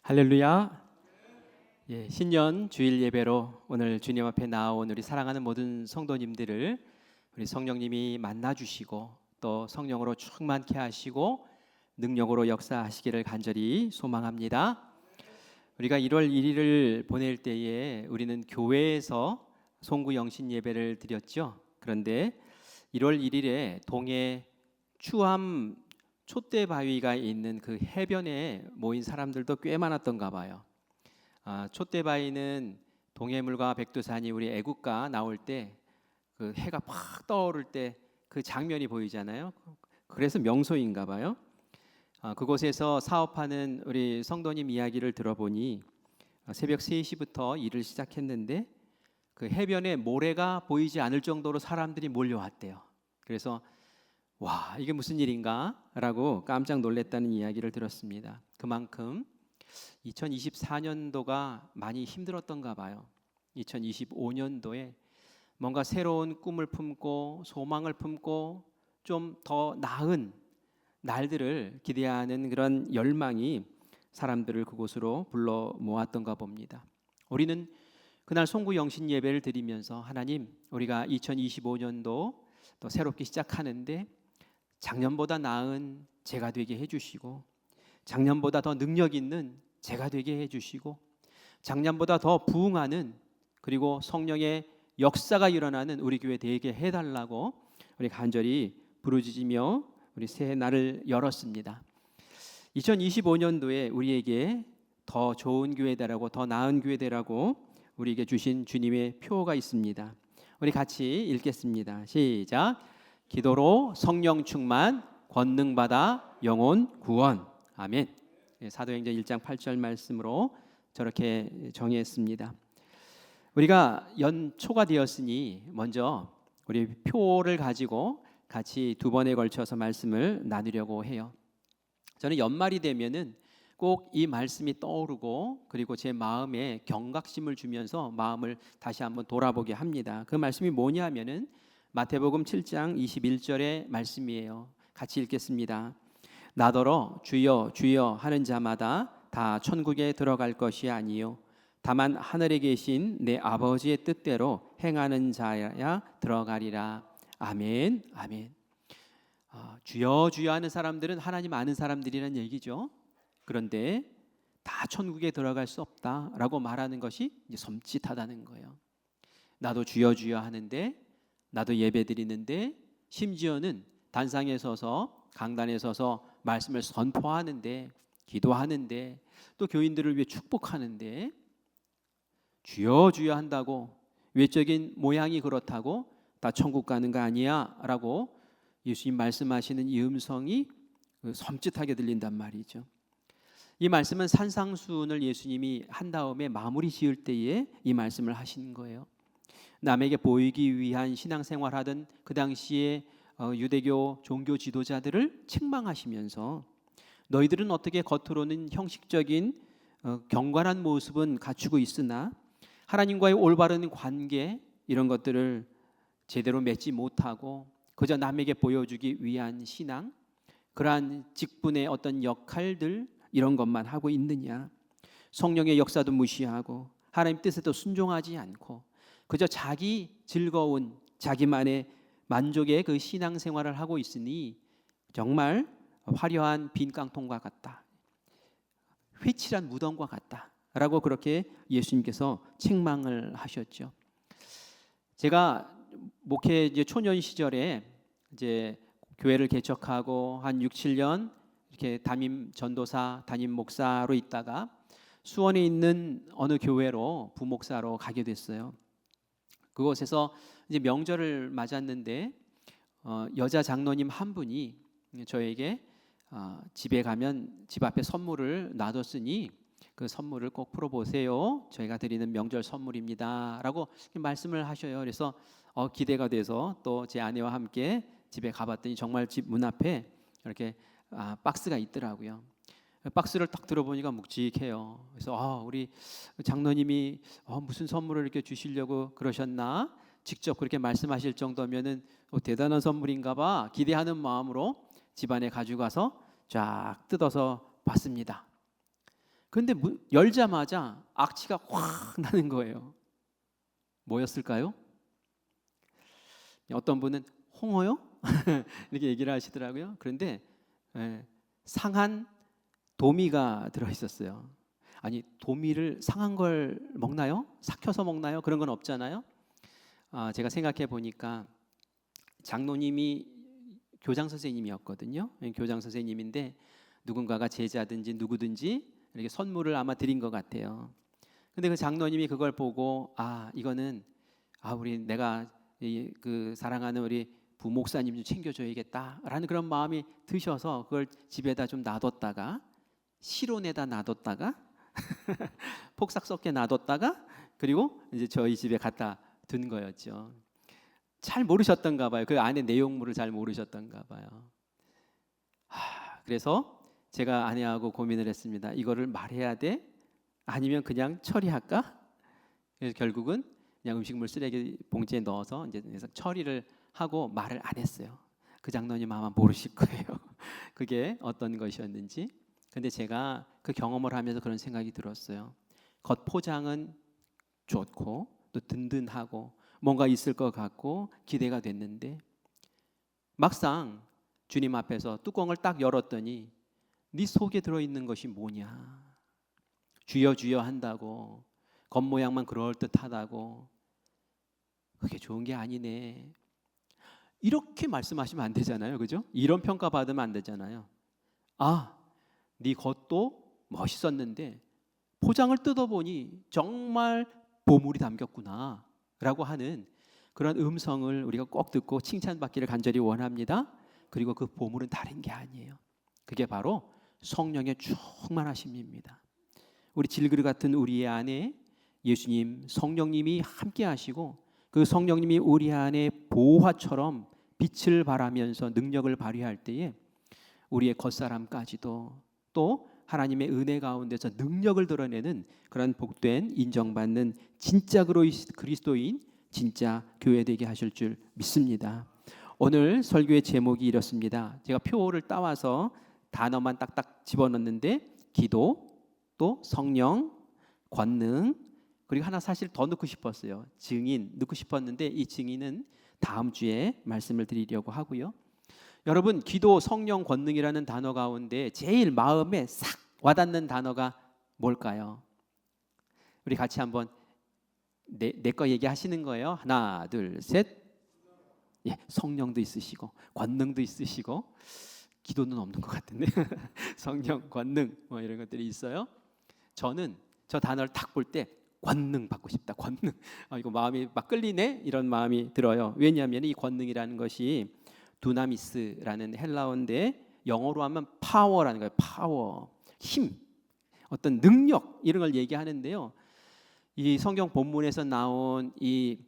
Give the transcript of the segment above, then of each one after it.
할렐루야. 신년 주일 예배로 오늘 주님 앞에 나온 우리 사랑하는 모든 성도님들을 우리 성령님이 만나 주시고 또 성령으로 충만케 하시고 능력으로 역사하시기를 간절히 소망합니다. 우리가 1월 1일을 보낼 때에 우리는 교회에서 송구 영신 예배를 드렸죠. 그런데 1월 1일에 동해 추암 촛대 바위가 있는 그 해변에 모인 사람들도 꽤 많았던가 봐요. 촛대 바위는 동해물과 백두산이 우리 애국가 나올 때 그 해가 팍 떠오를 때 그 장면이 보이잖아요. 그래서 명소인가 봐요. 그곳에서 사업하는 우리 성도님 이야기를 들어보니 새벽 3시부터 일을 시작했는데 그 해변에 모래가 보이지 않을 정도로 사람들이 몰려왔대요. 그래서 와, 이게 무슨 일인가? 라고 깜짝 놀랐다는 이야기를 들었습니다. 그만큼 2024년도가 많이 힘들었던가 봐요. 2025년도에 뭔가 새로운 꿈을 품고 소망을 품고 좀 더 나은 날들을 기대하는 그런 열망이 사람들을 그곳으로 불러 모았던가 봅니다. 우리는 그날 송구 영신 예배를 드리면서 하나님, 우리가 2025년도 또 새롭게 시작하는데 작년보다 나은 제가 되게 해주시고 작년보다 더 능력 있는 제가 되게 해주시고 작년보다 더 부흥하는 그리고 성령의 역사가 일어나는 우리 교회 되게 해달라고 우리 간절히 부르짖으며 우리 새해 날을 열었습니다. 2025년도에 우리에게 더 좋은 교회 되라고 더 나은 교회 되라고 우리에게 주신 주님의 표가 있습니다. 우리 같이 읽겠습니다. 시작. 기도로 성령 충만, 권능 받아 영혼 구원. 아멘. 사도행전 1장 8절 말씀으로 저렇게 정의했습니다. 우리가 연초가 되었으니 먼저 우리 표를 가지고 같이 두 번에 걸쳐서 말씀을 나누려고 해요. 저는 연말이 되면은 꼭 이 말씀이 떠오르고 그리고 제 마음에 경각심을 주면서 마음을 다시 한번 돌아보게 합니다. 그 말씀이 뭐냐면은 마태복음 7장 21절의 말씀이에요. 같이 읽겠습니다. 나더러 주여 주여 하는 자마다 다 천국에 들어갈 것이 아니요 다만 하늘에 계신 내 아버지의 뜻대로 행하는 자야 들어가리라. 아멘. 아멘. 주여 주여 하는 사람들은 하나님 아는 사람들이라는 얘기죠. 그런데 다 천국에 들어갈 수 없다라고 말하는 것이 이제 섬찟하다는 거예요. 나도 주여 주여 하는데 나도 예배 드리는데 심지어는 단상에 서서 강단에 서서 말씀을 선포하는데 기도하는데 또 교인들을 위해 축복하는데 주여 주여 한다고 외적인 모양이 그렇다고 다 천국 가는 거 아니야 라고 예수님 말씀하시는 이 음성이 섬찟하게 들린단 말이죠. 이 말씀은 산상수훈을 예수님이 한 다음에 마무리 지을 때에 이 말씀을 하신 거예요. 남에게 보이기 위한 신앙생활하던 그 당시에 유대교 종교 지도자들을 책망하시면서 너희들은 어떻게 겉으로는 형식적인 경건한 모습은 갖추고 있으나 하나님과의 올바른 관계 이런 것들을 제대로 맺지 못하고 그저 남에게 보여주기 위한 신앙 그러한 직분의 어떤 역할들 이런 것만 하고 있느냐. 성령의 역사도 무시하고 하나님 뜻에도 순종하지 않고 그저 자기 즐거운 자기만의 만족의 그 신앙생활을 하고 있으니 정말 화려한 빈 깡통과 같다. 회칠한 무덤과 같다. 라고 그렇게 예수님께서 책망을 하셨죠. 제가 목회 이제 초년 시절에 이제 교회를 개척하고 한 6, 7년 이렇게 담임 전도사, 담임 목사로 있다가 수원에 있는 어느 교회로 부목사로 가게 됐어요. 그곳에서 이제 명절을 맞았는데 여자 장로님 한 분이 저에게 집에 가면 집 앞에 선물을 놔뒀으니 그 선물을 꼭 풀어보세요. 저희가 드리는 명절 선물입니다. 라고 말씀을 하셔요. 그래서 기대가 돼서 또 제 아내와 함께 집에 가봤더니 정말 집 문 앞에 이렇게 박스가 있더라고요. 박스를 딱 들어보니까 묵직해요. 그래서 우리 장로님이 무슨 선물을 이렇게 주시려고 그러셨나? 직접 그렇게 말씀하실 정도면은 대단한 선물인가 봐 기대하는 마음으로 집안에 가지고 가서 쫙 뜯어서 봤습니다. 근데 열자마자 악취가 확 나는 거예요. 뭐였을까요? 어떤 분은 홍어요? 이렇게 얘기를 하시더라고요. 그런데 상한 도미가 들어있었어요. 아니, 도미를 상한 걸 먹나요? 삭혀서 먹나요? 그런 건 없잖아요. 제가 생각해 보니까 장로님이 교장 선생님이었거든요. 교장 선생님인데 누군가가 제자든지 누구든지 이렇게 선물을 아마 드린 것 같아요. 근데 그 장로님이 그걸 보고 이거는 내가 그 사랑하는 우리 부목사님 좀 챙겨줘야겠다라는 그런 마음이 드셔서 그걸 집에다 좀 놔뒀다가 실온에다 놔뒀다가 폭삭 썩게 놔뒀다가 그리고 이제 저희 집에 갖다 둔 거였죠. 잘 모르셨던가 봐요. 그 안에 내용물을 잘 모르셨던가 봐요. 그래서 제가 아내하고 고민을 했습니다. 이거를 말해야 돼? 아니면 그냥 처리할까? 그래서 결국은 그냥 음식물 쓰레기 봉지에 넣어서 이제 처리를 하고 말을 안 했어요. 그 장로님 아마 모르실 거예요. 그게 어떤 것이었는지. 근데 제가 그 경험을 하면서 그런 생각이 들었어요. 겉 포장은 좋고 또 든든하고 뭔가 있을 것 같고 기대가 됐는데 막상 주님 앞에서 뚜껑을 딱 열었더니 네 속에 들어있는 것이 뭐냐? 주여 주여 한다고 겉모양만 그럴듯하다고 그게 좋은 게 아니네. 이렇게 말씀하시면 안 되잖아요. 그죠? 이런 평가 받으면 안 되잖아요. 네 겉도 멋있었는데 포장을 뜯어보니 정말 보물이 담겼구나 라고 하는 그런 음성을 우리가 꼭 듣고 칭찬받기를 간절히 원합니다. 그리고 그 보물은 다른 게 아니에요. 그게 바로 성령의 충만하심입니다. 우리 질그릇 같은 우리 안에 예수님 성령님이 함께 하시고 그 성령님이 우리 안에 보화처럼 빛을 발하면서 능력을 발휘할 때에 우리의 겉사람까지도 또 하나님의 은혜 가운데서 능력을 드러내는 그런 복된 인정받는 진짜 그리스도인 진짜 교회 되게 하실 줄 믿습니다. 오늘 설교의 제목이 이렇습니다. 제가 표를 따와서 단어만 딱딱 집어넣는데 기도, 또 성령, 권능, 그리고 하나 사실 더 넣고 싶었어요. 증인 넣고 싶었는데 이 증인은 다음 주에 말씀을 드리려고 하고요. 여러분, 기도, 성령, 권능이라는 단어 가운데 제일 마음에 싹 와닿는 단어가 뭘까요? 우리 같이 한번 내 거 얘기하시는 거예요. 하나, 둘, 셋. 성령도 있으시고 권능도 있으시고 기도는 없는 것 같은데 성령, 권능 뭐 이런 것들이 있어요. 저는 저 단어를 딱 볼 때 권능 받고 싶다. 권능. 이거 마음이 막 끌리네 이런 마음이 들어요. 왜냐하면 이 권능이라는 것이 두나미스라는 헬라어인데 영어로 하면 파워라는 거예요. 파워, 힘, 어떤 능력 이런 걸 얘기하는데요. 이 성경 본문에서 나온 이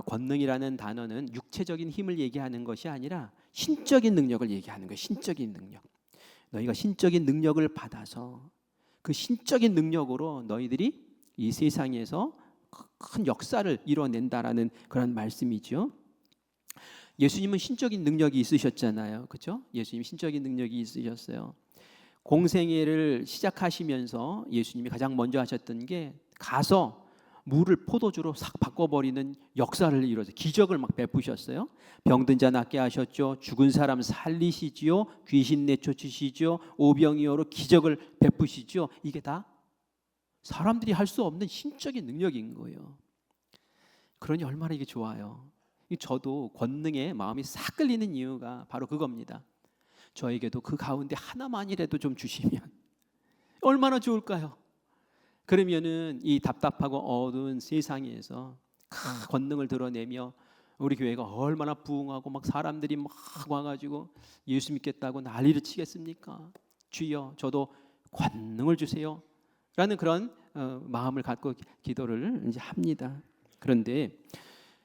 권능이라는 단어는 육체적인 힘을 얘기하는 것이 아니라 신적인 능력을 얘기하는 거예요. 신적인 능력. 너희가 신적인 능력을 받아서 그 신적인 능력으로 너희들이 이 세상에서 큰 역사를 이뤄낸다라는 그런 말씀이죠. 예수님은 신적인 능력이 있으셨잖아요. 그렇죠? 예수님 신적인 능력이 있으셨어요. 공생애를 시작하시면서 예수님이 가장 먼저 하셨던 게 가서 물을 포도주로 싹 바꿔버리는 역사를 이루어서 기적을 막 베푸셨어요. 병든 자 낫게 하셨죠. 죽은 사람 살리시지요. 귀신 내쫓으시죠. 오병이어로 기적을 베푸시죠. 이게 다 사람들이 할 수 없는 신적인 능력인 거예요. 그러니 얼마나 이게 좋아요. 저도 권능에 마음이 싹 끌리는 이유가 바로 그겁니다. 저에게도 그 가운데 하나만이라도 좀 주시면 얼마나 좋을까요? 그러면은 이 답답하고 어두운 세상에서 권능을 드러내며 우리 교회가 얼마나 부흥하고 막 사람들이 막 와가지고 예수 믿겠다고 난리를 치겠습니까? 주여 저도 권능을 주세요 라는 그런 마음을 갖고 기도를 이제 합니다. 그런데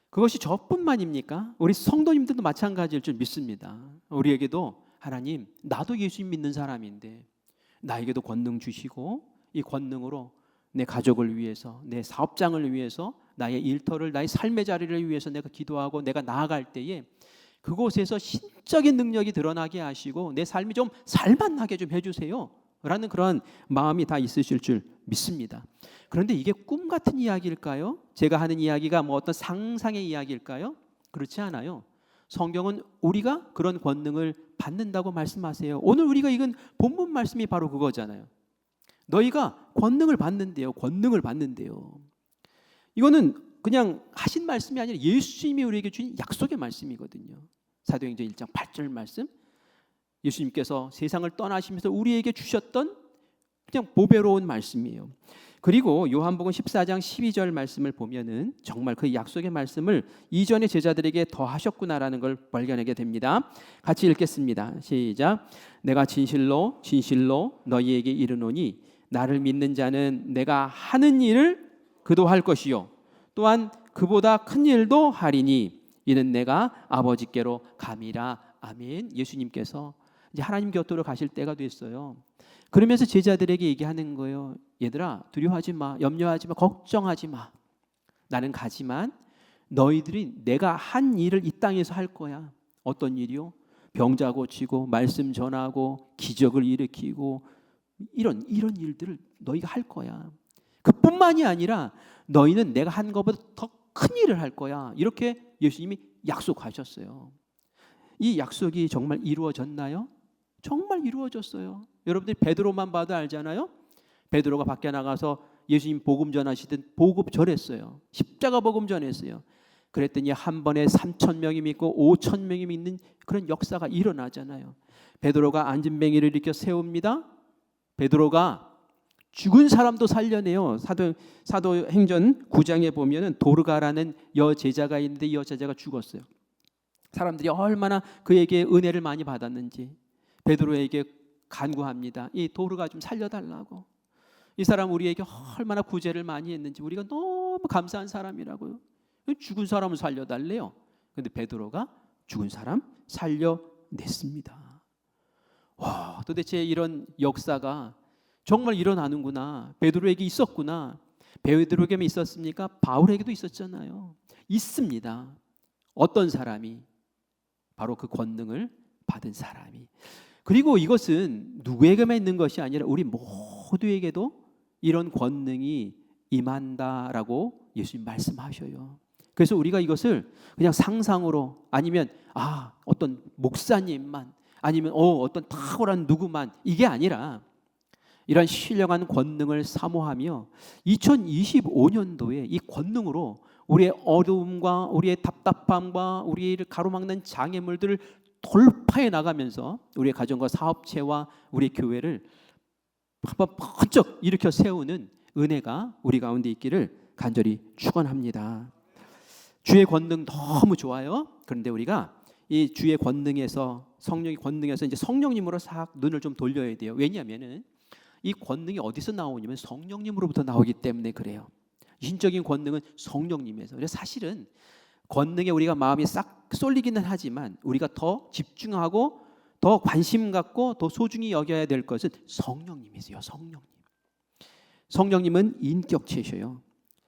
그것이 저뿐만입니까? 우리 성도님들도 마찬가지일 줄 믿습니다. 우리에게도 하나님, 나도 예수 믿는 사람인데 나에게도 권능 주시고 이 권능으로 내 가족을 위해서, 내 사업장을 위해서, 나의 일터를, 나의 삶의 자리를 위해서 내가 기도하고 내가 나아갈 때에 그곳에서 신적인 능력이 드러나게 하시고 내 삶이 좀 살맛나게 좀 해주세요 라는 그런 마음이 다 있으실 줄 믿습니다. 그런데 이게 꿈 같은 이야기일까요? 제가 하는 이야기가 뭐 어떤 상상의 이야기일까요? 그렇지 않아요. 성경은 우리가 그런 권능을 받는다고 말씀하세요. 오늘 우리가 읽은 본문 말씀이 바로 그거잖아요. 너희가 권능을 받는데요. 권능을 받는데요. 이거는 그냥 하신 말씀이 아니라 예수님이 우리에게 주신 약속의 말씀이거든요. 사도행전 1장 8절 말씀. 예수님께서 세상을 떠나시면서 우리에게 주셨던 그냥 보배로운 말씀이에요. 그리고 요한복음 14장 12절 말씀을 보면은 정말 그 약속의 말씀을 이전의 제자들에게 더 하셨구나라는 걸 발견하게 됩니다. 같이 읽겠습니다. 시작. 내가 진실로 진실로 너희에게 이르노니 나를 믿는 자는 내가 하는 일을 그도 할 것이요 또한 그보다 큰 일도 하리니 이는 내가 아버지께로 감이라. 아멘. 예수님께서 이제 하나님 곁으로 가실 때가 됐어요. 그러면서 제자들에게 얘기하는 거예요. 얘들아, 두려워하지 마, 염려하지 마, 걱정하지 마. 나는 가지만 너희들이 내가 한 일을 이 땅에서 할 거야. 어떤 일이요? 병자 고치고 말씀 전하고 기적을 일으키고 이런 일들을 너희가 할 거야. 그뿐만이 아니라 너희는 내가 한 것보다 더 큰 일을 할 거야. 이렇게 예수님이 약속하셨어요. 이 약속이 정말 이루어졌나요? 정말 이루어졌어요. 여러분들이 베드로만 봐도 알잖아요. 베드로가 밖에 나가서 예수님 복음 전하시던 복음 전했어요. 십자가 복음 전했어요. 그랬더니 한 번에 3,000명이 믿고 5,000명이 믿는 그런 역사가 일어나잖아요. 베드로가 안진뱅이를 일으켜 세웁니다. 베드로가 죽은 사람도 살려내요. 사도행전 9장에 보면은 도르가라는 여제자가 있는데 이 여제자가 죽었어요. 사람들이 얼마나 그에게 은혜를 많이 받았는지 베드로에게 간구합니다. 이 도르가 좀 살려달라고. 이 사람 우리에게 얼마나 구제를 많이 했는지 우리가 너무 감사한 사람이라고요. 죽은 사람을 살려달래요. 그런데 베드로가 죽은 사람 살려냈습니다. 와, 도대체 이런 역사가 정말 일어나는구나. 베드로에게 있었구나. 베드로에게만 있었습니까? 바울에게도 있었잖아요. 있습니다. 어떤 사람이? 바로 그 권능을 받은 사람이. 그리고 이것은 누구에게만 있는 것이 아니라 우리 모두에게도 이런 권능이 임한다라고 예수님 말씀하셔요. 그래서 우리가 이것을 그냥 상상으로 아니면 어떤 목사님만 아니면 어떤 탁월한 누구만 이게 아니라 이런 신령한 권능을 사모하며 2025년도에 이 권능으로 우리의 어려움과 우리의 답답함과 우리를 가로막는 장애물들을 돌파해 나가면서 우리의 가정과 사업체와 우리 교회를 한번 번쩍 일으켜 세우는 은혜가 우리 가운데 있기를 간절히 축원합니다. 주의 권능 너무 좋아요. 그런데 우리가 이 주의 권능에서 성령의 권능에서 이제 성령님으로 싹 눈을 좀 돌려야 돼요. 왜냐하면은 이 권능이 어디서 나오냐면 성령님으로부터 나오기 때문에 그래요. 신적인 권능은 성령님에서. 그래서 사실은 권능에 우리가 마음이 싹 쏠리기는 하지만 우리가 더 집중하고 더 관심 갖고 더 소중히 여겨야 될 것은 성령님이세요. 성령님은 인격체셔요.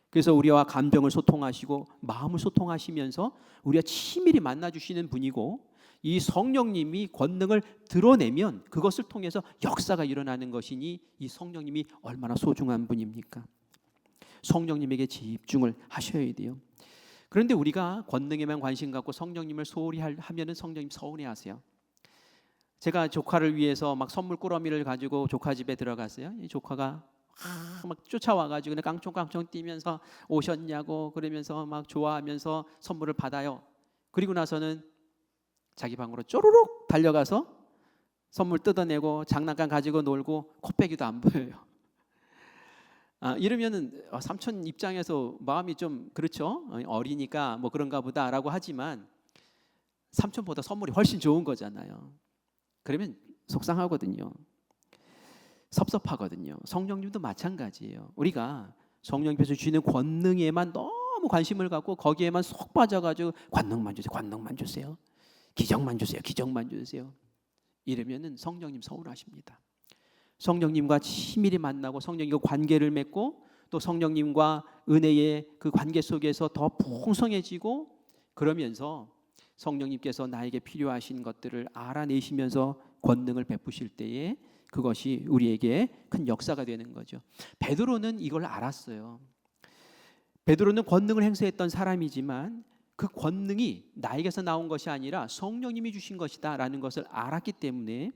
그래서 우리와 감정을 소통하시고 마음을 소통하시면서 우리가 친밀히 만나주시는 분이고 이 성령님이 권능을 드러내면 그것을 통해서 역사가 일어나는 것이니 이 성령님이 얼마나 소중한 분입니까? 성령님에게 집중을 하셔야 돼요. 그런데 우리가 권능에만 관심 갖고 성령님을 소홀히 하면은 성령님 서운해하세요. 제가 조카를 위해서 막 선물 꾸러미를 가지고 조카 집에 들어갔어요. 이 조카가 막 쫓아와가지고 깡총깡총 뛰면서 오셨냐고 그러면서 막 좋아하면서 선물을 받아요. 그리고 나서는 자기 방으로 쪼르륵 달려가서 선물 뜯어내고 장난감 가지고 놀고 코빼기도 안 보여요. 이러면은 삼촌 입장에서 마음이 좀 그렇죠. 어리니까 뭐 그런가 보다라고 하지만 삼촌보다 선물이 훨씬 좋은 거잖아요. 그러면 속상하거든요. 섭섭하거든요. 성령님도 마찬가지예요. 우리가 성령님께서 주시는 권능에만 너무 관심을 갖고 거기에만 쏙 빠져가지고 권능만 주세요. 기적만 주세요. 이러면은 성령님 서운하십니다. 성령님과 친밀히 만나고 성령님과 관계를 맺고 또 성령님과 은혜의 그 관계 속에서 더 풍성해지고 그러면서 성령님께서 나에게 필요하신 것들을 알아내시면서 권능을 베푸실 때에 그것이 우리에게 큰 역사가 되는 거죠. 베드로는 이걸 알았어요. 베드로는 권능을 행사했던 사람이지만 그 권능이 나에게서 나온 것이 아니라 성령님이 주신 것이다 라는 것을 알았기 때문에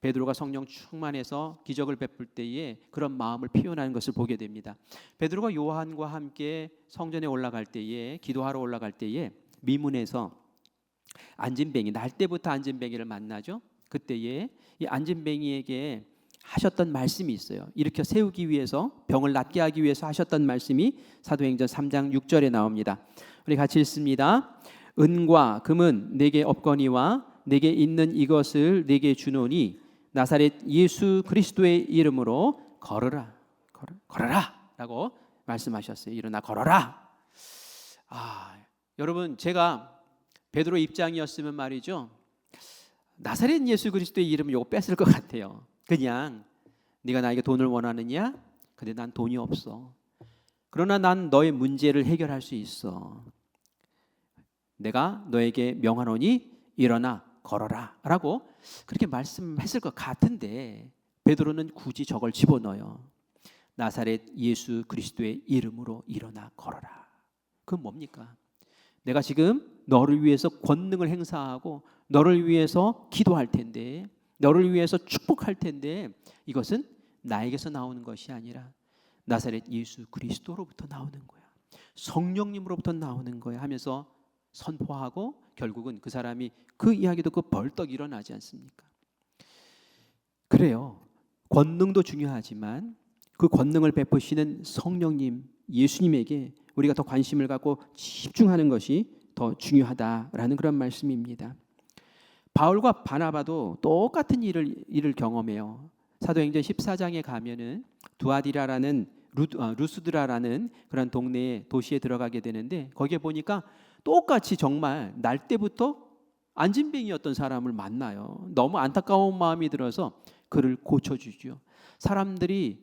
베드로가 성령 충만해서 기적을 베풀 때에 그런 마음을 표현하는 것을 보게 됩니다. 베드로가 요한과 함께 성전에 올라갈 때에, 기도하러 올라갈 때에 미문에서 안진뱅이, 날 때부터 안진뱅이를 만나죠. 그때에 이 안진뱅이에게 하셨던 말씀이 있어요. 일으켜 세우기 위해서, 병을 낫게 하기 위해서 하셨던 말씀이 사도행전 3장 6절에 나옵니다. 우리 같이 읽습니다. 은과 금은 내게 없거니와 내게 있는 이것을 내게 주노니 나사렛 예수 그리스도의 이름으로 걸어라, 걸어라 라고 말씀하셨어요. 일어나 걸어라. 여러분, 제가 베드로 입장이었으면 말이죠, 나사렛 예수 그리스도의 이름을 요거 뺐을 것 같아요. 그냥 네가 나에게 돈을 원하느냐? 근데 난 돈이 없어. 그러나 난 너의 문제를 해결할 수 있어. 내가 너에게 명하노니 일어나 걸어라 라고 그렇게 말씀했을 것 같은데 베드로는 굳이 저걸 집어넣어요. 나사렛 예수 그리스도의 이름으로 일어나 걸어라. 그건 뭡니까? 내가 지금 너를 위해서 권능을 행사하고 너를 위해서 기도할 텐데, 너를 위해서 축복할 텐데, 이것은 나에게서 나오는 것이 아니라 나사렛 예수 그리스도로부터 나오는 거야. 성령님으로부터 나오는 거야 하면서 선포하고 결국은 그 사람이 그 이야기 듣고 벌떡 일어나지 않습니까? 그래요. 권능도 중요하지만 그 권능을 베푸시는 성령님, 예수님에게 우리가 더 관심을 갖고 집중하는 것이 더 중요하다라는 그런 말씀입니다. 바울과 바나바도 똑같은 일을 경험해요. 사도행전 14장에 가면은 두아디라라는 루스드라라는 그런 동네에 도시에 들어가게 되는데 거기에 보니까 똑같이 정말 날 때부터 안진뱅이였던 사람을 만나요. 너무 안타까운 마음이 들어서 그를 고쳐주죠. 사람들이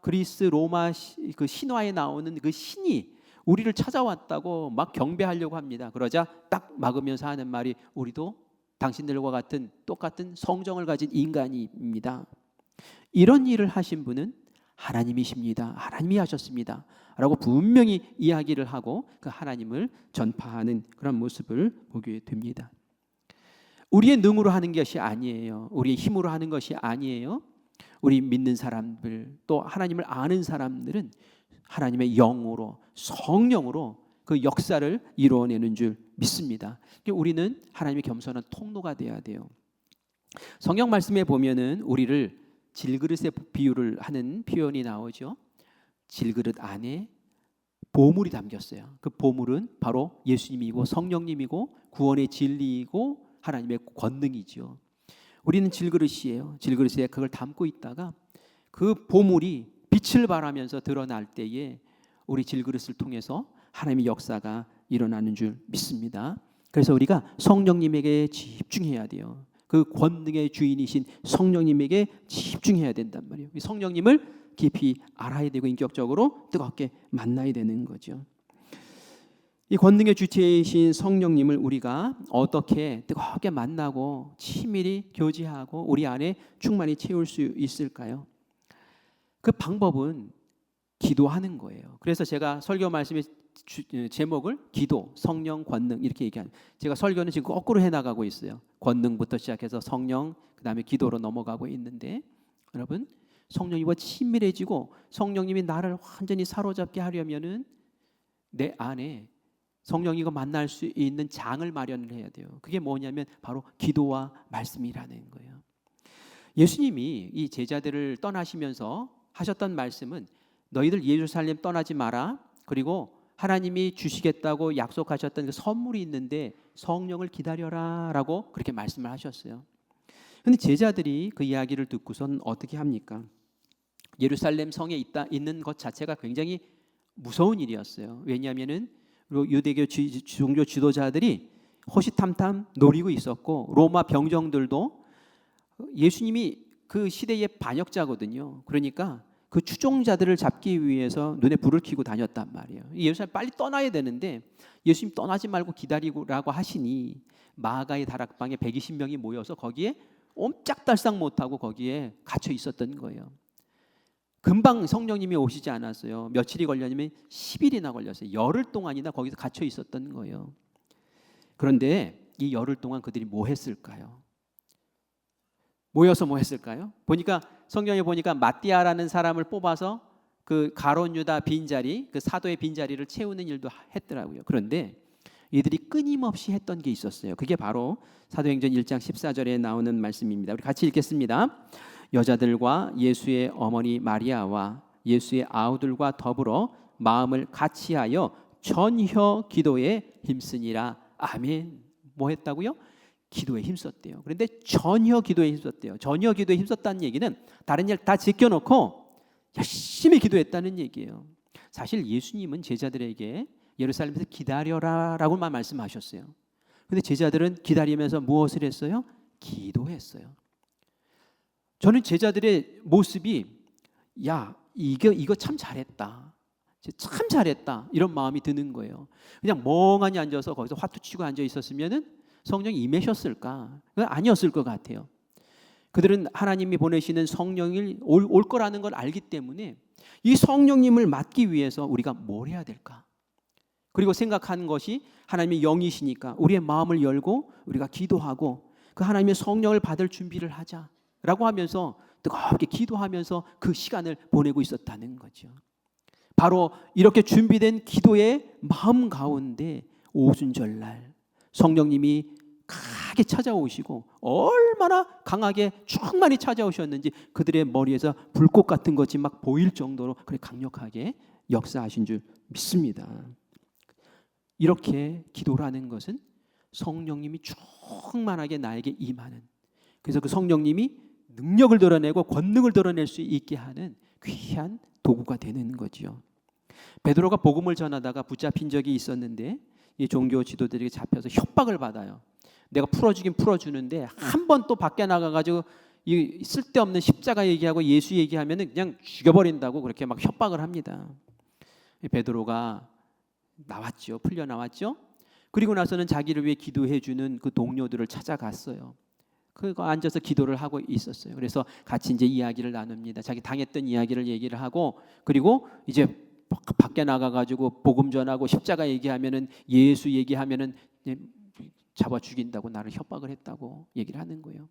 그리스 로마 그 신화에 나오는 그 신이 우리를 찾아왔다고 막 경배하려고 합니다. 그러자 딱 막으면서 하는 말이 우리도 당신들과 같은 똑같은 성정을 가진 인간입니다. 이런 일을 하신 분은 하나님이십니다. 하나님이 하셨습니다. 라고 분명히 이야기를 하고 그 하나님을 전파하는 그런 모습을 보게 됩니다. 우리의 능으로 하는 것이 아니에요. 우리의 힘으로 하는 것이 아니에요. 우리 믿는 사람들 또 하나님을 아는 사람들은 하나님의 영으로 성령으로 그 역사를 이루어내는 줄 믿습니다. 우리는 하나님의 겸손한 통로가 돼야 돼요. 성경 말씀에 보면은 우리를 질그릇에 비유를 하는 표현이 나오죠. 질그릇 안에 보물이 담겼어요. 그 보물은 바로 예수님이고 성령님이고 구원의 진리이고 하나님의 권능이죠. 우리는 질그릇이에요. 질그릇에 그걸 담고 있다가 그 보물이 빛을 발하면서 드러날 때에 우리 질그릇을 통해서 하나님의 역사가 일어나는 줄 믿습니다. 그래서 우리가 성령님에게 집중해야 돼요. 그 권능의 주인이신 성령님에게 집중해야 된단 말이에요. 성령님을 깊이 알아야 되고 인격적으로 뜨겁게 만나야 되는 거죠. 이 권능의 주체이신 성령님을 우리가 어떻게 뜨겁게 만나고 친밀히 교제하고 우리 안에 충만히 채울 수 있을까요? 그 방법은 기도하는 거예요. 그래서 제가 설교 말씀의 제목을 기도, 성령, 권능 이렇게 얘기하는. 제가 설교는 지금 거꾸로 해나가고 있어요. 권능부터 시작해서 성령, 그 다음에 기도로 넘어가고 있는데 여러분 성령님과 친밀해지고 성령님이 나를 완전히 사로잡게 하려면은 내 안에 성령이가 만날 수 있는 장을 마련을 해야 돼요. 그게 뭐냐면 바로 기도와 말씀이라는 거예요. 예수님이 이 제자들을 떠나시면서 하셨던 말씀은 너희들 예루살렘 떠나지 마라. 그리고 하나님이 주시겠다고 약속하셨던 그 선물이 있는데 성령을 기다려라 라고 그렇게 말씀을 하셨어요. 그런데 제자들이 그 이야기를 듣고선 어떻게 합니까? 예루살렘 성에 있는 것 자체가 굉장히 무서운 일이었어요. 왜냐하면은 유대교 종교 지도자들이 호시탐탐 노리고 있었고 로마 병정들도 예수님이 그 시대의 반역자거든요. 그러니까 그 추종자들을 잡기 위해서 눈에 불을 켜고 다녔단 말이에요. 예루살렘 빨리 떠나야 되는데 예수님 떠나지 말고 기다리라고 하시니 마가의 다락방에 120명이 모여서 거기에 옴짝달싹 못하고 거기에 갇혀 있었던 거예요. 금방 성령님이 오시지 않았어요. 며칠이 걸렸냐면 10일이나 걸렸어요. 열흘 동안이나 거기서 갇혀 있었던 거예요. 그런데 이 열흘 동안 그들이 뭐 했을까요? 모여서 뭐 했을까요? 보니까 성경에 보니까 마띠아라는 사람을 뽑아서 그 가룟 유다 빈자리, 그 사도의 빈자리를 채우는 일도 했더라고요. 그런데 이들이 끊임없이 했던 게 있었어요. 그게 바로 사도행전 1장 14절에 나오는 말씀입니다. 우리 같이 읽겠습니다. 여자들과 예수의 어머니 마리아와 예수의 아우들과 더불어 마음을 같이하여 전혀 기도에 힘쓰니라. 아멘. 뭐 했다고요? 기도에 힘썼대요. 그런데 전혀 기도에 힘썼대요. 전혀 기도에 힘썼다는 얘기는 다른 일 다 제껴놓고 열심히 기도했다는 얘기예요. 사실 예수님은 제자들에게 예루살렘에서 기다려라라고만 말씀하셨어요. 그런데 제자들은 기다리면서 무엇을 했어요? 기도했어요. 저는 제자들의 모습이 야 이거 참 잘했다. 참 잘했다. 이런 마음이 드는 거예요. 그냥 멍하니 앉아서 거기서 화투치고 앉아 있었으면은 성령이 임하셨을까? 아니었을 것 같아요. 그들은 하나님이 보내시는 성령이 올 거라는 걸 알기 때문에 이 성령님을 맡기 위해서 우리가 뭘 해야 될까? 그리고 생각한 것이 하나님의 영이시니까 우리의 마음을 열고 우리가 기도하고 그 하나님의 성령을 받을 준비를 하자라고 하면서 뜨겁게 기도하면서 그 시간을 보내고 있었다는 거죠. 바로 이렇게 준비된 기도의 마음 가운데 오순절날 성령님이 강하게 찾아오시고 얼마나 강하게 충만히 찾아오셨는지 그들의 머리에서 불꽃 같은 것이 막 보일 정도로 그렇게 강력하게 역사하신 줄 믿습니다. 이렇게 기도라는 것은 성령님이 충만하게 나에게 임하는, 그래서 그 성령님이 능력을 드러내고 권능을 드러낼 수 있게 하는 귀한 도구가 되는 거지요. 베드로가 복음을 전하다가 붙잡힌 적이 있었는데 이 종교 지도들에게 잡혀서 협박을 받아요. 내가 풀어주긴 풀어주는데 한 번 또 밖에 나가가지고 이 쓸데없는 십자가 얘기하고 예수 얘기하면은 그냥 죽여버린다고 그렇게 막 협박을 합니다. 베드로가 나왔죠. 풀려 나왔죠. 그리고 나서는 자기를 위해 기도해주는 그 동료들을 찾아갔어요. 그거 앉아서 기도를 하고 있었어요. 그래서 같이 이제 이야기를 나눕니다. 자기 당했던 이야기를 얘기를 하고, 그리고 이제 밖에 나가가지고 복음 전하고 십자가 얘기하면은 예수 얘기하면은 잡아 죽인다고 나를 협박을 했다고 얘기를 하는 거예요.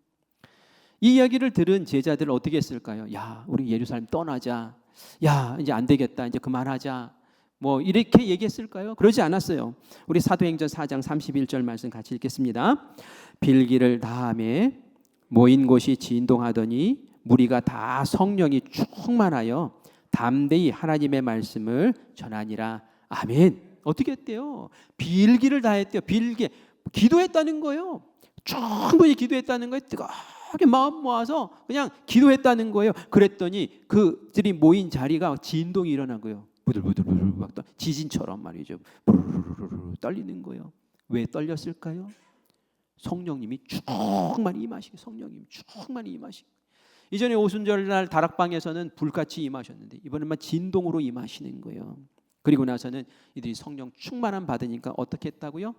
이 이야기를 들은 제자들은 어떻게 했을까요? 야, 우리 예루살렘 떠나자. 야, 이제 안 되겠다. 이제 그만하자. 뭐 이렇게 얘기했을까요? 그러지 않았어요. 우리 사도행전 4장 31절 말씀 같이 읽겠습니다. 빌기를 다음에 모인 곳이 진동하더니 무리가 다 성령이 충만하여 담대히 하나님의 말씀을 전하니라. 아멘. 어떻게 했대요? 빌기를 다했대요. 빌기. 기도했다는 거예요. 충분히 기도했다는 거예요. 뜨겁게 마음 모아서 그냥 기도했다는 거예요. 그랬더니 그들이 모인 자리가 진동이 일어난 거예요. 부들부들부들 막 지진처럼 말이죠. 부르르르 떨리는 거예요. 왜 떨렸을까요? 성령님이 충만히 임하시고, 성령님 충만히 임하시고. 이전에 오순절날 다락방에서는 불같이 임하셨는데 이번에만 진동으로 임하시는 거예요. 그리고 나서는 이들이 성령 충만함 받으니까 어떻게 했다고요?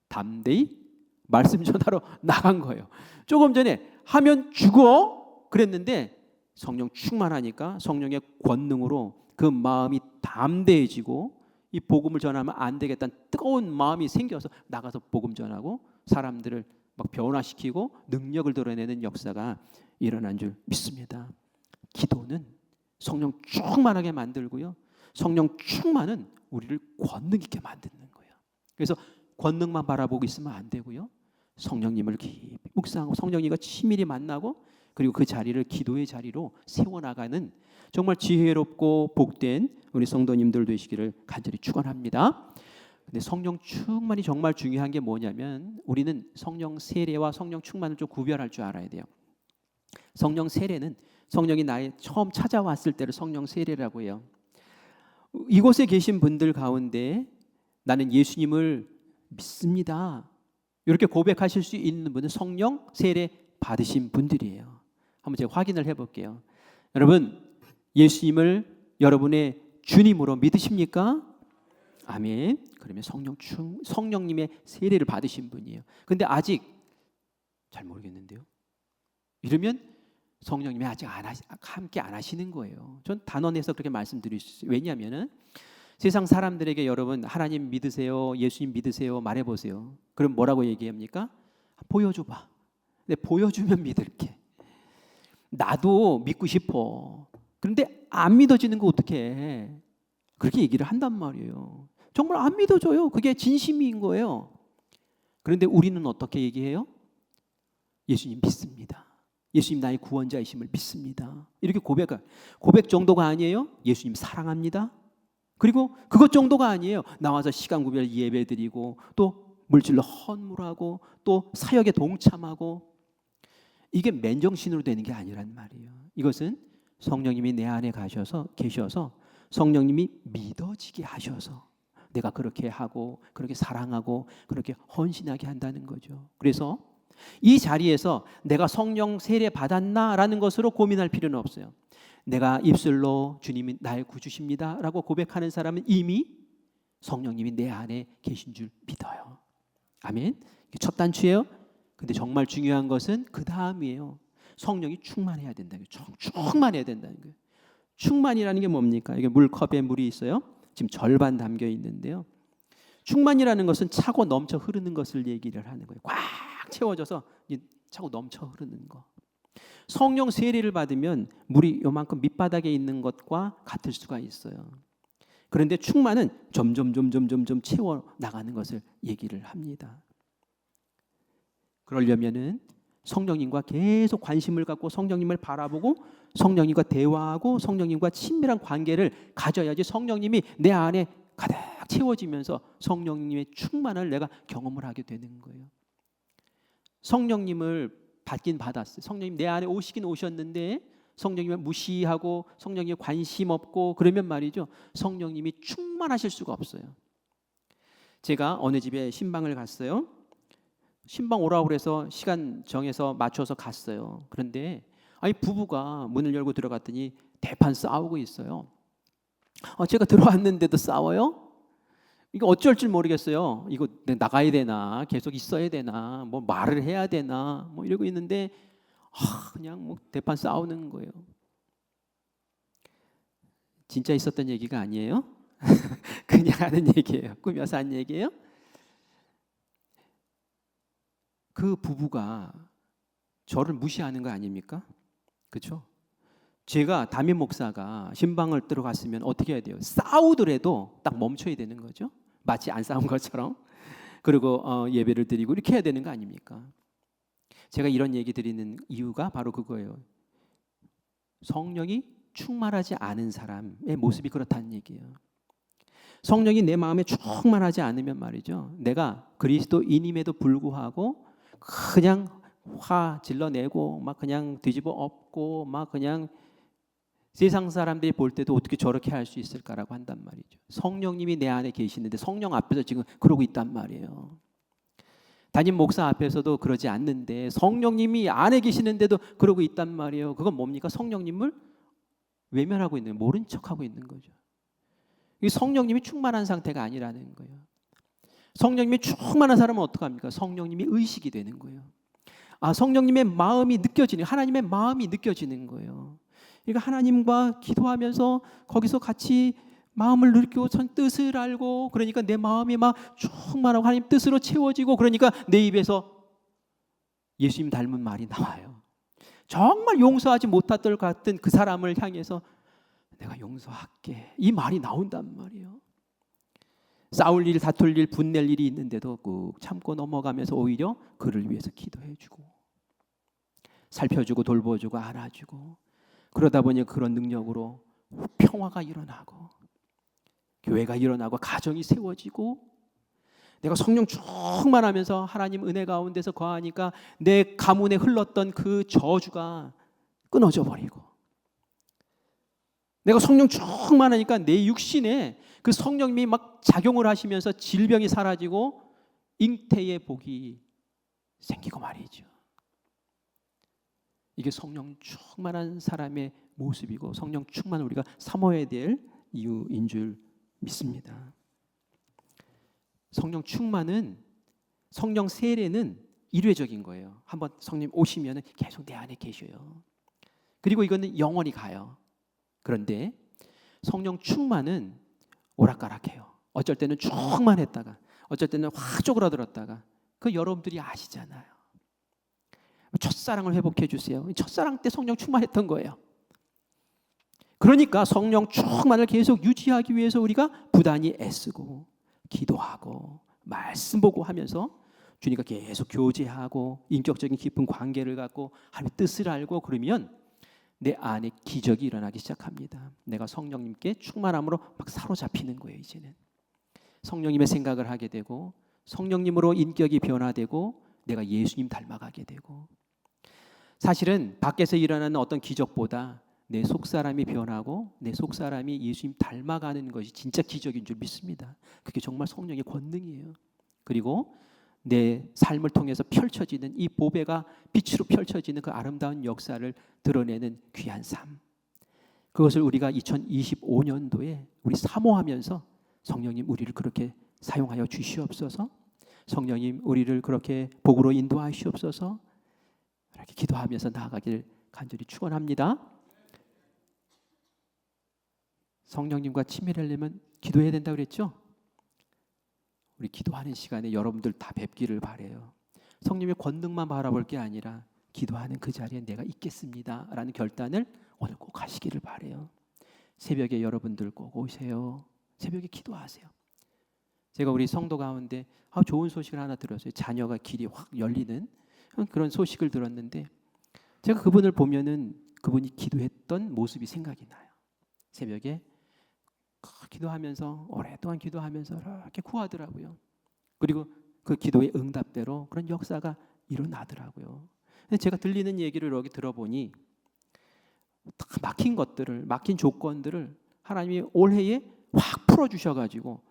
담대히 말씀 전하러 나간 거예요. 조금 전에 하면 죽어 그랬는데 성령 충만하니까 성령의 권능으로 그 마음이 담대해지고 이 복음을 전하면 안 되겠다는 뜨거운 마음이 생겨서 나가서 복음 전하고 사람들을 막 변화시키고 능력을 드러내는 역사가 일어난 줄 믿습니다. 기도는 성령 충만하게 만들고요. 성령 충만은 우리를 권능 있게 만드는 거예요. 그래서 권능만 바라보고 있으면 안 되고요. 성령님을 깊이 묵상하고 성령님과 친밀히 만나고 그리고 그 자리를 기도의 자리로 세워나가는 정말 지혜롭고 복된 우리 성도님들 되시기를 간절히 축원합니다. 근데 성령 충만이 정말 중요한 게 뭐냐면 우리는 성령 세례와 성령 충만을 좀 구별할 줄 알아야 돼요. 성령 세례는 성령이 나의 처음 찾아왔을 때를 성령 세례라고 해요. 이곳에 계신 분들 가운데 나는 예수님을 믿습니다. 이렇게 고백하실 수 있는 분은 성령 세례 받으신 분들이에요. 한번 제가 확인을 해볼게요. 여러분 예수님을 여러분의 주님으로 믿으십니까? 아멘. 그러면 성령님의 세례를 받으신 분이에요. 근데 아직 잘 모르겠는데요. 이러면 성령님이 아직 함께 안 하시는 거예요. 전 단언해서 그렇게 말씀드릴 수 있어요. 왜냐하면 세상 사람들에게 여러분 하나님 믿으세요, 예수님 믿으세요 말해보세요. 그럼 뭐라고 얘기합니까? 보여줘봐. 근데 보여주면 믿을게. 나도 믿고 싶어. 그런데 안 믿어지는 거 어떡해? 그렇게 얘기를 한단 말이에요. 정말 안 믿어져요. 그게 진심인 거예요. 그런데 우리는 어떻게 얘기해요? 예수님 믿습니다. 예수님 나의 구원자이심을 믿습니다. 이렇게 고백 정도가 아니에요. 예수님 사랑합니다. 그리고 그것 정도가 아니에요. 나와서 시간 구별 예배드리고 또 물질로 헌물하고 또 사역에 동참하고, 이게 맨정신으로 되는 게 아니란 말이에요. 이것은 성령님이 내 안에 계셔서 성령님이 믿어지게 하셔서 내가 그렇게 하고 그렇게 사랑하고 그렇게 헌신하게 한다는 거죠. 그래서 이 자리에서 내가 성령 세례 받았나라는 것으로 고민할 필요는 없어요. 내가 입술로 주님이 나의 구주십니다 라고 고백하는 사람은 이미 성령님이 내 안에 계신 줄 믿어요. 아멘. 이게 첫 단추예요. 근데 정말 중요한 것은 그 다음이에요. 성령이 충만해야 된다는 거예요. 충만해야 된다는 거예요. 충만이라는 게 뭡니까? 이게 물컵에 물이 있어요. 지금 절반 담겨 있는데요. 충만이라는 것은 차고 넘쳐 흐르는 것을 얘기를 하는 거예요. 꽉 채워져서 차고 넘쳐 흐르는 거. 성령 세례를 받으면 물이 요만큼 밑바닥에 있는 것과 같을 수가 있어요. 그런데 충만은 점점 채워 나가는 것을 얘기를 합니다. 그러려면은 성령님과 계속 관심을 갖고 성령님을 바라보고 성령님과 대화하고 성령님과 친밀한 관계를 가져야지 성령님이 내 안에 가득 채워지면서 성령님의 충만을 내가 경험을 하게 되는 거예요. 성령님을 받긴 받았어요. 성령님 내 안에 오시긴 오셨는데 성령님을 무시하고 성령님에 관심 없고 그러면 말이죠, 성령님이 충만하실 수가 없어요. 제가 어느 집에 신방을 갔어요. 신방 오라고 그래서 시간 정해서 맞춰서 갔어요. 그런데 부부가 문을 열고 들어갔더니 대판 싸우고 있어요. 제가 들어왔는데도 싸워요? 이거 어쩔 줄 모르겠어요. 이거 나가야 되나, 계속 있어야 되나, 뭐 말을 해야 되나, 뭐 이러고 있는데 그냥 뭐 대판 싸우는 거예요. 진짜 있었던 얘기가 아니에요. 그냥 하는 얘기예요. 꾸며서 한 얘기예요. 그 부부가 저를 무시하는 거 아닙니까? 그렇죠? 제가 담임 목사가 신방을 들어갔으면 어떻게 해야 돼요? 싸우더라도 딱 멈춰야 되는 거죠. 마치 안 싸운 것처럼. 그리고 예배를 드리고 이렇게 해야 되는 거 아닙니까? 제가 이런 얘기 드리는 이유가 바로 그거예요. 성령이 충만하지 않은 사람의 모습이 그렇다는 얘기예요. 성령이 내 마음에 충만하지 않으면 말이죠, 내가 그리스도인임에도 불구하고 그냥 화 질러내고 막 그냥 뒤집어 엎고 막 그냥 세상 사람들이 볼 때도 어떻게 저렇게 할 수 있을까라고 한단 말이죠. 성령님이 내 안에 계시는데 성령 앞에서 지금 그러고 있단 말이에요. 담임 목사 앞에서도 그러지 않는데 성령님이 안에 계시는데도 그러고 있단 말이에요. 그건 뭡니까? 성령님을 외면하고 있는, 모른 척하고 있는 거죠. 이 성령님이 충만한 상태가 아니라는 거예요. 성령님이 충만한 사람은 어떡합니까? 성령님이 의식이 되는 거예요. 성령님의 마음이 느껴지는, 하나님의 마음이 느껴지는 거예요. 그러니까 하나님과 기도하면서 거기서 같이 마음을 느끼고 뜻을 알고, 그러니까 내 마음이 막 충만하고 하나님 뜻으로 채워지고, 그러니까 내 입에서 예수님 닮은 말이 나와요. 정말 용서하지 못할 것 같은 그 사람을 향해서 내가 용서할게, 이 말이 나온단 말이에요. 싸울 일, 다툴 일, 분낼 일이 있는데도 꾹 참고 넘어가면서 오히려 그를 위해서 기도해주고 살펴주고 돌보주고 알아주고, 그러다 보니 그런 능력으로 평화가 일어나고 교회가 일어나고 가정이 세워지고, 내가 성령 충만하면서 하나님 은혜 가운데서 거하니까 내 가문에 흘렀던 그 저주가 끊어져 버리고, 내가 성령 충만하니까 내 육신에 그 성령님이 막 작용을 하시면서 질병이 사라지고 잉태의 복이 생기고 말이죠. 이게 성령 충만한 사람의 모습이고 성령 충만을 우리가 삼어야 될 이유인 줄 믿습니다. 성령 충만은, 성령 세례는 일회적인 거예요. 한번 성령 오시면 계속 내 안에 계셔요. 그리고 이거는 영원히 가요. 그런데 성령 충만은 오락가락해요. 어쩔 때는 충만했다가 어쩔 때는 확 쪼그라들었다가 그 여러분들이 아시잖아요. 첫사랑을 회복해 주세요. 첫사랑 때 성령 충만했던 거예요. 그러니까 성령 충만을 계속 유지하기 위해서 우리가 부단히 애쓰고 기도하고 말씀 보고 하면서 주님과 계속 교제하고 인격적인 깊은 관계를 갖고 하나님의 뜻을 알고 그러면 내 안에 기적이 일어나기 시작합니다. 내가 성령님께 충만함으로 막 사로잡히는 거예요. 이제는 성령님의 생각을 하게 되고 성령님으로 인격이 변화되고 내가 예수님 닮아가게 되고 사실은 밖에서 일어나는 어떤 기적보다 내 속사람이 변하고 내 속사람이 예수님 닮아가는 것이 진짜 기적인 줄 믿습니다. 그게 정말 성령의 권능이에요. 그리고 내 삶을 통해서 펼쳐지는 이 보배가 빛으로 펼쳐지는 그 아름다운 역사를 드러내는 귀한 삶. 그것을 우리가 2025년도에 우리 사모하면서 성령님 우리를 그렇게 사용하여 주시옵소서. 성령님 우리를 그렇게 복으로 인도하시옵소서. 이렇게 기도하면서 나아가길 간절히 축원합니다. 성령님과 친밀하려면 기도해야 된다고 그랬죠? 우리 기도하는 시간에 여러분들 다 뵙기를 바라요. 성령의 권능만 바라볼 게 아니라 기도하는 그 자리에 내가 있겠습니다 라는 결단을 오늘 꼭 하시기를 바라요. 새벽에 여러분들 꼭 오세요. 새벽에 기도하세요. 제가 우리 성도 가운데 좋은 소식을 하나 들었어요. 자녀가 길이 확 열리는 그런 소식을 들었는데 제가 그분을 보면은 그분이 기도했던 모습이 생각이 나요. 새벽에 기도하면서 오랫동안 기도하면서 이렇게 구하더라고요. 그리고 그 기도의 응답대로 그런 역사가 일어나더라고요. 제가 들리는 얘기를 여기 들어보니 다 막힌 것들을 막힌 조건들을 하나님이 올해에 확 풀어주셔가지고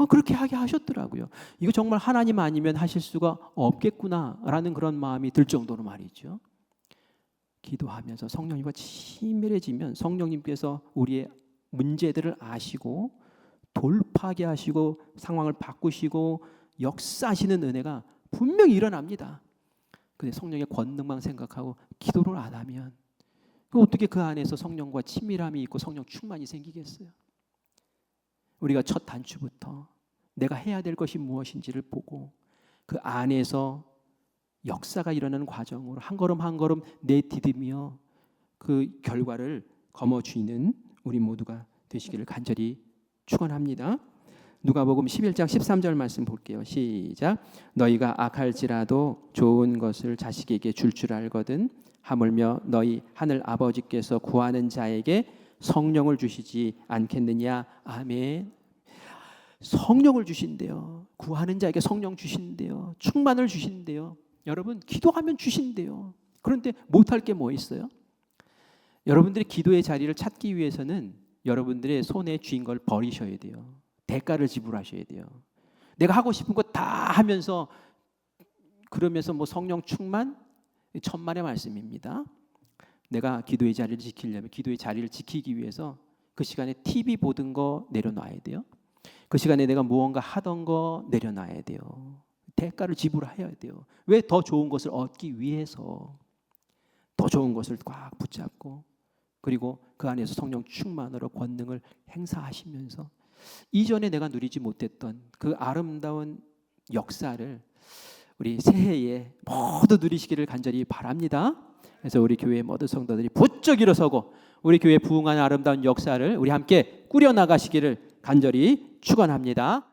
그렇게 하게 하셨더라고요. 이거 정말 하나님 아니면 하실 수가 없겠구나라는 그런 마음이 들 정도로 말이죠. 기도하면서 성령님과 친밀해지면 성령님께서 우리의 문제들을 아시고 돌파하게 하시고 상황을 바꾸시고 역사하시는 은혜가 분명히 일어납니다. 근데 성령의 권능만 생각하고 기도를 안 하면 어떻게 그 안에서 성령과 친밀함이 있고 성령 충만이 생기겠어요? 우리가 첫 단추부터 내가 해야 될 것이 무엇인지를 보고 그 안에서 역사가 일어나는 과정으로 한 걸음 한 걸음 내디디며 그 결과를 거머쥐는 우리 모두가 되시기를 간절히 축원합니다. 누가복음 11장 13절 말씀 볼게요. 시작. 너희가 악할지라도 좋은 것을 자식에게 줄 알거든 하물며 너희 하늘 아버지께서 구하는 자에게 성령을 주시지 않겠느냐. 아멘. 성령을 주신대요. 구하는 자에게 성령 주신대요. 충만을 주신대요. 여러분 기도하면 주신대요. 그런데 못할 게 뭐 있어요? 여러분들이 기도의 자리를 찾기 위해서는 여러분들의 손에 쥔 걸 버리셔야 돼요. 대가를 지불하셔야 돼요. 내가 하고 싶은 거 다 하면서 그러면서 뭐 성령 충만? 천만의 말씀입니다. 내가 기도의 자리를 지키려면 기도의 자리를 지키기 위해서 그 시간에 TV 보던 거 내려놔야 돼요. 그 시간에 내가 무언가 하던 거 내려놔야 돼요. 대가를 지불해야 돼요. 왜? 더 좋은 것을 얻기 위해서. 더 좋은 것을 꽉 붙잡고 그리고 그 안에서 성령 충만으로 권능을 행사하시면서 이전에 내가 누리지 못했던 그 아름다운 역사를 우리 새해에 모두 누리시기를 간절히 바랍니다. 그래서 우리 교회 모든 성도들이 부쩍 일어서고 우리 교회 부흥하는 아름다운 역사를 우리 함께 꾸려나가시기를 간절히 축원합니다.